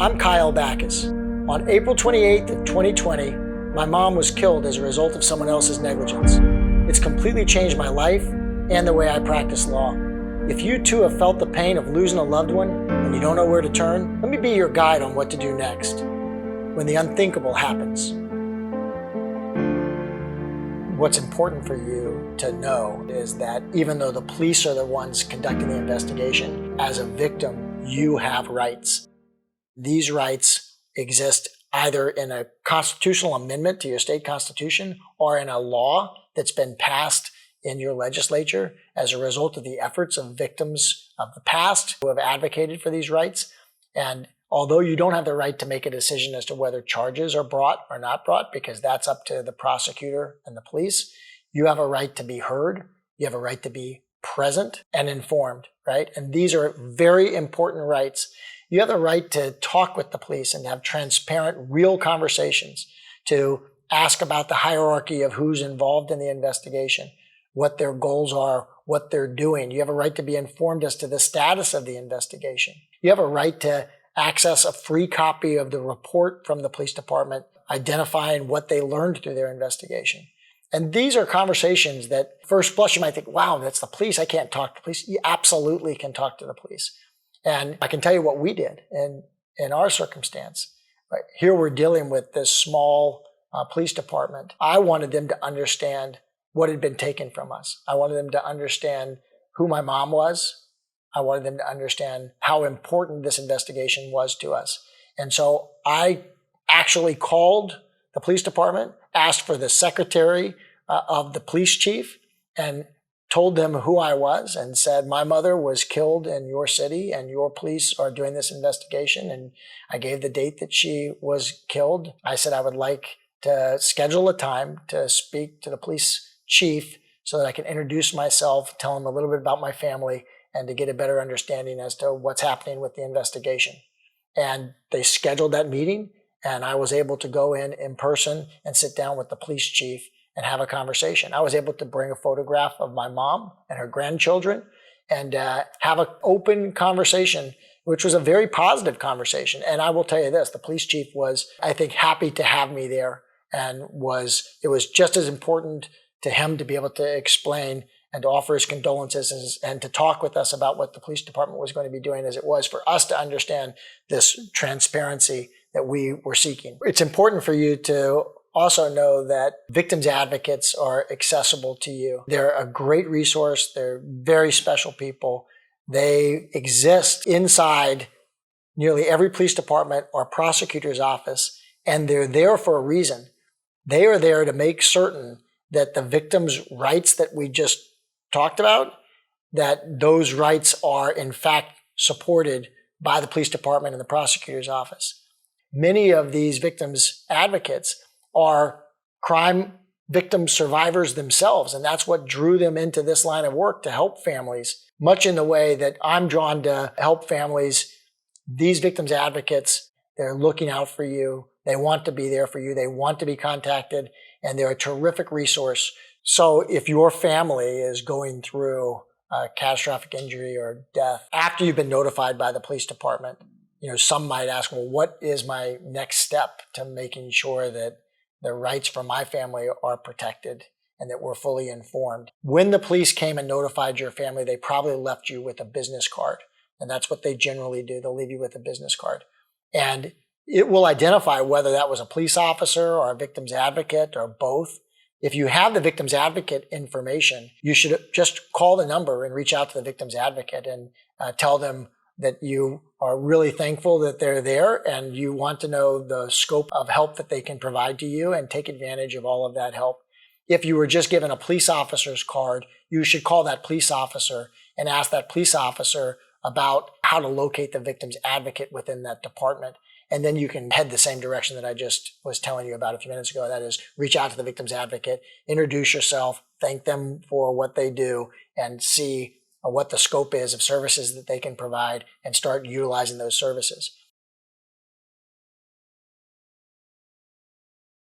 I'm Kyle Bachus. On April 28th of 2020, my mom was killed as a result of someone else's negligence. It's completely changed my life and the way I practice law. If you too have felt the pain of losing a loved one and you don't know where to turn, let me be your guide on what to do next when the unthinkable happens. What's important for you to know is that even though the police are the ones conducting the investigation, as a victim, you have rights. These rights exist either in a constitutional amendment to your state constitution or in a law that's been passed in your legislature as a result of the efforts of victims of the past who have advocated for these rights. And although you don't have the right to make a decision as to whether charges are brought or not brought, because that's up to the prosecutor and the police, you have a right to be heard. You have a right to be present and informed, right? And these are very important rights. You have the right to talk with the police and have transparent, real conversations, to ask about the hierarchy of who's involved in the investigation, what their goals are, what they're doing. You have a right to be informed as to the status of the investigation. You have a right to access a free copy of the report from the police department identifying what they learned through their investigation. And these are conversations that, first blush, you might think, wow, that's the police. I can't talk to the police. You absolutely can talk to the police. And I can tell you what we did in our circumstance. Right? Here we're dealing with this small police department. I wanted them to understand what had been taken from us. I wanted them to understand who my mom was. I wanted them to understand how important this investigation was to us. And so I actually called the police department, asked for the secretary of the police chief, and told them who I was and said, my mother was killed in your city and your police are doing this investigation. And I gave the date that she was killed. I said I would like to schedule a time to speak to the police chief so that I can introduce myself, tell him a little bit about my family, and to get a better understanding as to what's happening with the investigation. And they scheduled that meeting, and I was able to go in person and sit down with the police chief and have a conversation. I was able to bring a photograph of my mom and her grandchildren and have an open conversation, which was a very positive conversation. And I will tell you this, the police chief was, I think, happy to have me there, and it was just as important to him to be able to explain and to offer his condolences and to talk with us about what the police department was going to be doing as it was for us to understand this transparency that we were seeking. It's important for you to also know that victims advocates are accessible to you. They're a great resource. They're very special people. They exist inside nearly every police department or prosecutor's office, and they're there for a reason. They are there to make certain that the victim's rights that we just talked about, that those rights are in fact supported by the police department and the prosecutor's office. Many of these victims advocates are crime victim survivors themselves, and that's what drew them into this line of work, to help families, much in the way that I'm drawn to help families. These victims advocates, they're looking out for you. They want to be there for you. They want to be contacted, and they're a terrific resource. So if your family is going through a catastrophic injury or death, after you've been notified by the police department, some might ask, well, what is my next step to making sure that the rights for my family are protected and that we're fully informed? When the police came and notified your family, they probably left you with a business card. And that's what they generally do. They'll leave you with a business card. And it will identify whether that was a police officer or a victim's advocate or both. If you have the victim's advocate information, you should just call the number and reach out to the victim's advocate and tell them that you are really thankful that they're there and you want to know the scope of help that they can provide to you and take advantage of all of that help. If you were just given a police officer's card, you should call that police officer and ask that police officer about how to locate the victim's advocate within that department. And then you can head the same direction that I just was telling you about a few minutes ago. That is, reach out to the victim's advocate, introduce yourself, thank them for what they do, and see what the scope is of services that they can provide and start utilizing those services.